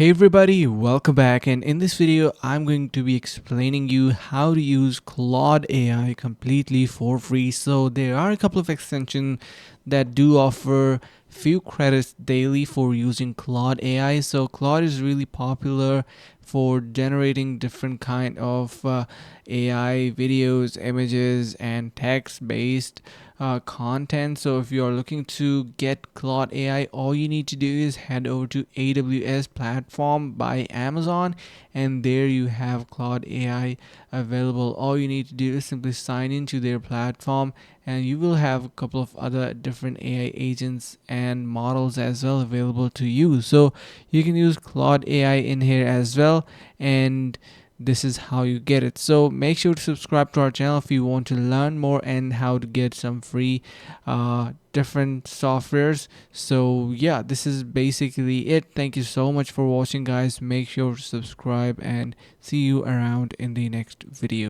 Hey everybody, welcome back, and in this video I'm going to be explaining you how to use Claude AI completely for free. So there are a couple of extensions that do offer few credits daily for using Claude AI. So Claude is really popular for generating different kind of AI videos, images, and text based content. So if you are looking to get Claude AI, all you need to do is head over to AWS platform by Amazon, and there you have Claude AI available. All you need to do is simply sign into their platform, and you will have a couple of other different AI agents and models as well available to you. So you can use Claude AI in here as well, and this is how you get it. So make sure to subscribe to our channel if you want to learn more and how to get some free different softwares. So yeah, this is basically it. Thank you so much for watching, guys. Make sure to subscribe and see you around in the next video.